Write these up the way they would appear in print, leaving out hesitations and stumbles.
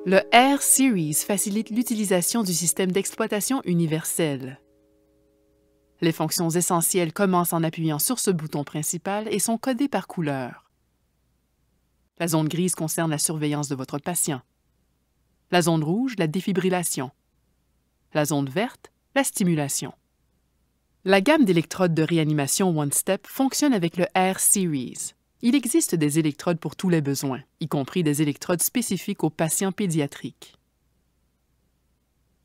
Le R-Series facilite l'utilisation du système d'exploitation universel. Les fonctions essentielles commencent en appuyant sur ce bouton principal et sont codées par couleur. La zone grise concerne la surveillance de votre patient. La zone rouge, la défibrillation. La zone verte, la stimulation. La gamme d'électrodes de réanimation One-Step fonctionne avec le R-Series. Il existe des électrodes pour tous les besoins, y compris des électrodes spécifiques aux patients pédiatriques.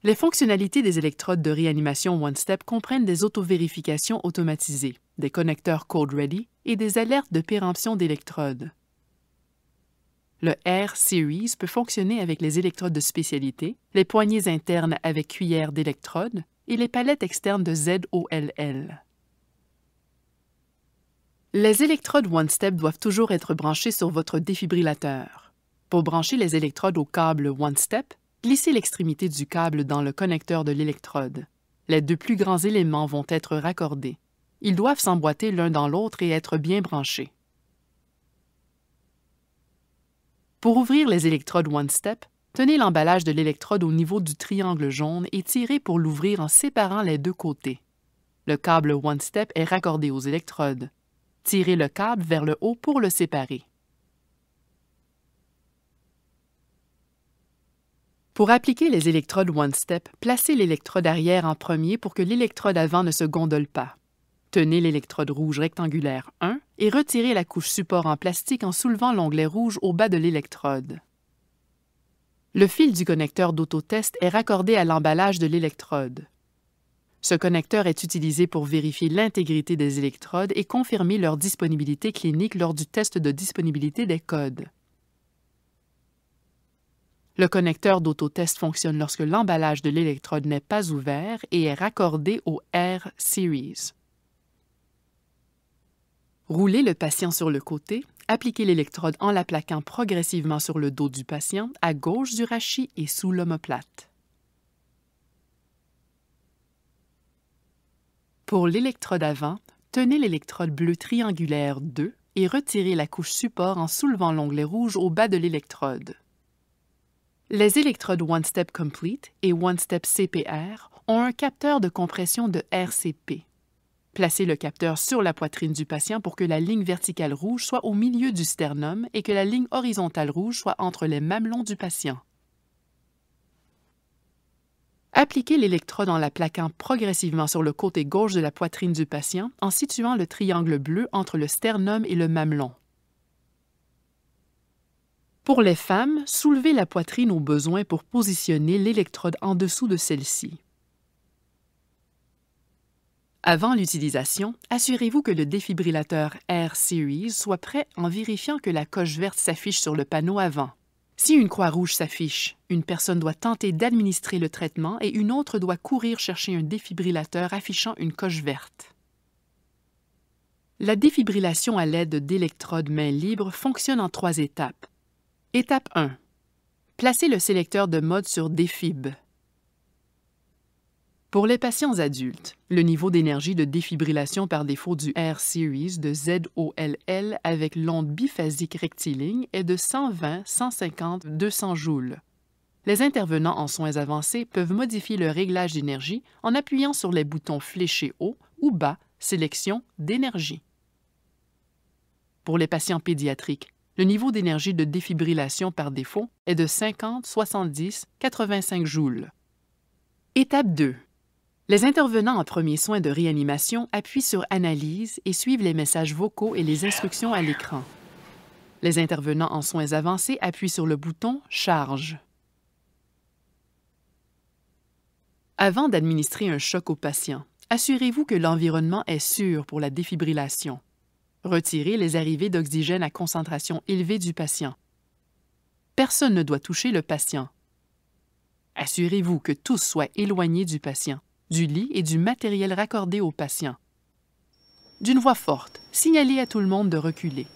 Les fonctionnalités des électrodes de réanimation One-Step comprennent des autovérifications automatisées, des connecteurs Code Ready et des alertes de péremption d'électrodes. Le R-Series peut fonctionner avec les électrodes de spécialité, les poignées internes avec cuillère d'électrode et les palettes externes de ZOLL. Les électrodes One-Step doivent toujours être branchées sur votre défibrillateur. Pour brancher les électrodes au câble One-Step, glissez l'extrémité du câble dans le connecteur de l'électrode. Les deux plus grands éléments vont être raccordés. Ils doivent s'emboîter l'un dans l'autre et être bien branchés. Pour ouvrir les électrodes One-Step, tenez l'emballage de l'électrode au niveau du triangle jaune et tirez pour l'ouvrir en séparant les deux côtés. Le câble One-Step est raccordé aux électrodes. Tirez le câble vers le haut pour le séparer. Pour appliquer les électrodes One-Step, placez l'électrode arrière en premier pour que l'électrode avant ne se gondole pas. Tenez l'électrode rouge rectangulaire 1 et retirez la couche support en plastique en soulevant l'onglet rouge au bas de l'électrode. Le fil du connecteur d'autotest est raccordé à l'emballage de l'électrode. Ce connecteur est utilisé pour vérifier l'intégrité des électrodes et confirmer leur disponibilité clinique lors du test de disponibilité des codes. Le connecteur d'autotest fonctionne lorsque l'emballage de l'électrode n'est pas ouvert et est raccordé au R-Series. Roulez le patient sur le côté, appliquez l'électrode en la plaquant progressivement sur le dos du patient, à gauche du rachis et sous l'omoplate. Pour l'électrode avant, tenez l'électrode bleue triangulaire 2 et retirez la couche support en soulevant l'onglet rouge au bas de l'électrode. Les électrodes One-Step Complete et One-Step CPR ont un capteur de compression de RCP. Placez le capteur sur la poitrine du patient pour que la ligne verticale rouge soit au milieu du sternum et que la ligne horizontale rouge soit entre les mamelons du patient. Appliquez l'électrode en la plaquant progressivement sur le côté gauche de la poitrine du patient en situant le triangle bleu entre le sternum et le mamelon. Pour les femmes, soulevez la poitrine au besoin pour positionner l'électrode en dessous de celle-ci. Avant l'utilisation, assurez-vous que le défibrillateur R-Series soit prêt en vérifiant que la coche verte s'affiche sur le panneau avant. Si une croix rouge s'affiche, une personne doit tenter d'administrer le traitement et une autre doit courir chercher un défibrillateur affichant une coche verte. La défibrillation à l'aide d'électrodes main libre fonctionne en 3 étapes. Étape 1. Placez le sélecteur de mode sur Défib. Pour les patients adultes, le niveau d'énergie de défibrillation par défaut du R-Series de ZOLL avec l'onde biphasique rectiligne est de 120, 150, 200 joules. Les intervenants en soins avancés peuvent modifier le réglage d'énergie en appuyant sur les boutons fléchés haut ou bas, sélection d'énergie. Pour les patients pédiatriques, le niveau d'énergie de défibrillation par défaut est de 50, 70, 85 joules. Étape 2. Les intervenants en premiers soins de réanimation appuient sur Analyse et suivent les messages vocaux et les instructions à l'écran. Les intervenants en soins avancés appuient sur le bouton Charge. Avant d'administrer un choc au patient, assurez-vous que l'environnement est sûr pour la défibrillation. Retirez les arrivées d'oxygène à concentration élevée du patient. Personne ne doit toucher le patient. Assurez-vous que tous soient éloignés du patient, du lit et du matériel raccordé au patient. D'une voix forte, signalez à tout le monde de reculer.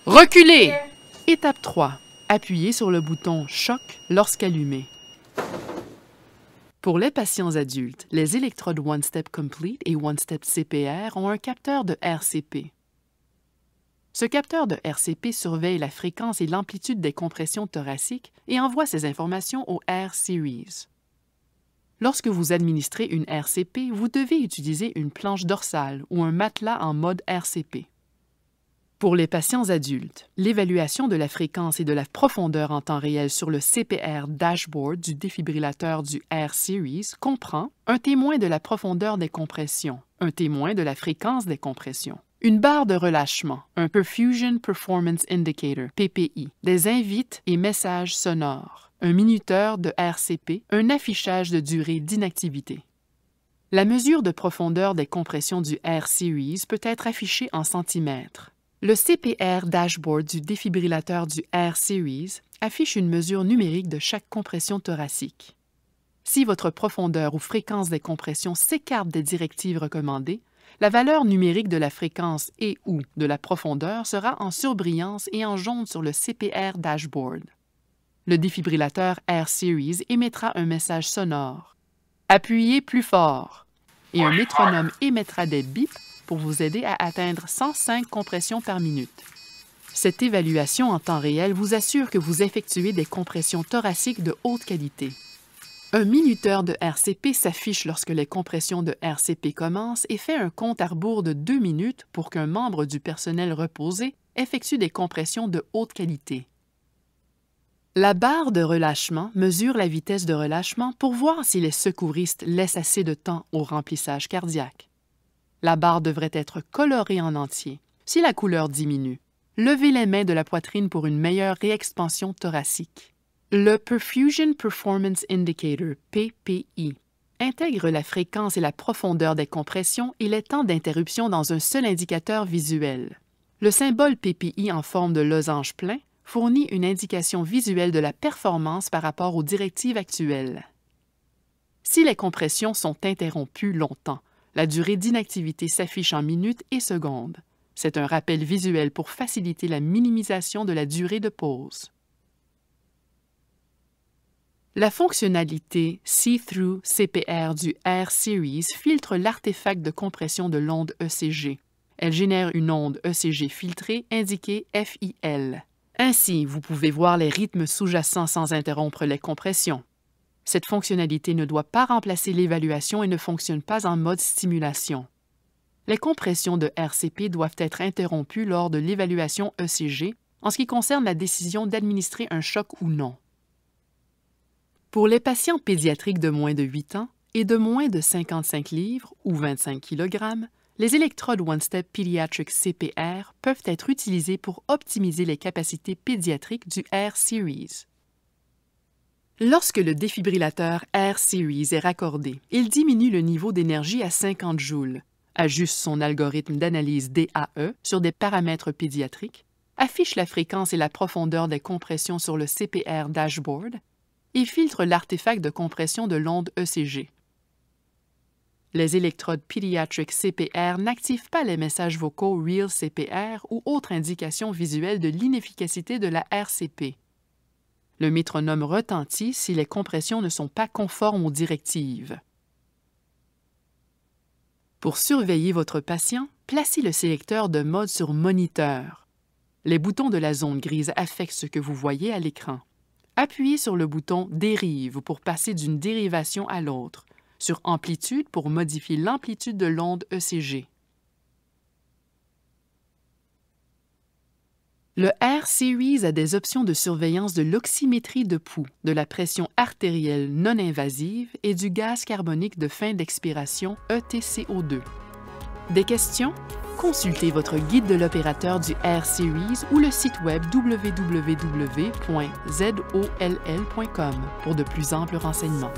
Reculez! Étape 3. Appuyez sur le bouton Choc lorsqu'allumé. Pour les patients adultes, les électrodes One-Step Complete et One-Step CPR ont un capteur de RCP. Ce capteur de RCP surveille la fréquence et l'amplitude des compressions thoraciques et envoie ces informations au R-Series. Lorsque vous administrez une RCP, vous devez utiliser une planche dorsale ou un matelas en mode RCP. Pour les patients adultes, l'évaluation de la fréquence et de la profondeur en temps réel sur le CPR dashboard du défibrillateur du R-Series comprend un témoin de la profondeur des compressions, un témoin de la fréquence des compressions, une barre de relâchement, un Perfusion Performance Indicator, PPI, des invites et messages sonores, un minuteur de RCP, un affichage de durée d'inactivité. La mesure de profondeur des compressions du R-Series peut être affichée en centimètres. Le CPR dashboard du défibrillateur du R-Series affiche une mesure numérique de chaque compression thoracique. Si votre profondeur ou fréquence des compressions s'écarte des directives recommandées, la valeur numérique de la fréquence et/ou de la profondeur sera en surbrillance et en jaune sur le CPR dashboard. Le défibrillateur R-Series émettra un message sonore. Appuyez plus fort et un métronome émettra des bips pour vous aider à atteindre 105 compressions par minute. Cette évaluation en temps réel vous assure que vous effectuez des compressions thoraciques de haute qualité. Un minuteur de RCP s'affiche lorsque les compressions de RCP commencent et fait un compte à rebours de 2 minutes pour qu'un membre du personnel reposé effectue des compressions de haute qualité. La barre de relâchement mesure la vitesse de relâchement pour voir si les secouristes laissent assez de temps au remplissage cardiaque. La barre devrait être colorée en entier. Si la couleur diminue, levez les mains de la poitrine pour une meilleure réexpansion thoracique. Le Perfusion Performance Indicator, PPI, intègre la fréquence et la profondeur des compressions et les temps d'interruption dans un seul indicateur visuel. Le symbole PPI en forme de losange plein fournit une indication visuelle de la performance par rapport aux directives actuelles. Si les compressions sont interrompues longtemps, la durée d'inactivité s'affiche en minutes et secondes. C'est un rappel visuel pour faciliter la minimisation de la durée de pause. La fonctionnalité See-Through CPR du R-Series filtre l'artefact de compression de l'onde ECG. Elle génère une onde ECG filtrée indiquée FIL. Ainsi, vous pouvez voir les rythmes sous-jacents sans interrompre les compressions. Cette fonctionnalité ne doit pas remplacer l'évaluation et ne fonctionne pas en mode stimulation. Les compressions de RCP doivent être interrompues lors de l'évaluation ECG en ce qui concerne la décision d'administrer un choc ou non. Pour les patients pédiatriques de moins de 8 ans et de moins de 55 livres ou 25 kg, les électrodes One-Step Pediatric CPR peuvent être utilisées pour optimiser les capacités pédiatriques du R-Series. Lorsque le défibrillateur R-Series est raccordé, il diminue le niveau d'énergie à 50 joules, ajuste son algorithme d'analyse DAE sur des paramètres pédiatriques, affiche la fréquence et la profondeur des compressions sur le CPR dashboard et filtre l'artefact de compression de l'onde ECG. Les électrodes Pediatric CPR n'activent pas les messages vocaux Real CPR ou autres indications visuelles de l'inefficacité de la RCP. Le métronome retentit si les compressions ne sont pas conformes aux directives. Pour surveiller votre patient, placez le sélecteur de mode sur Moniteur. Les boutons de la zone grise affectent ce que vous voyez à l'écran. Appuyez sur le bouton Dérive pour passer d'une dérivation à l'autre, sur Amplitude pour modifier l'amplitude de l'onde ECG. Le R-Series a des options de surveillance de l'oxymétrie de pouls, de la pression artérielle non invasive et du gaz carbonique de fin d'expiration ETCO2. Des questions? Consultez votre guide de l'opérateur du R-Series ou le site web www.zoll.com pour de plus amples renseignements.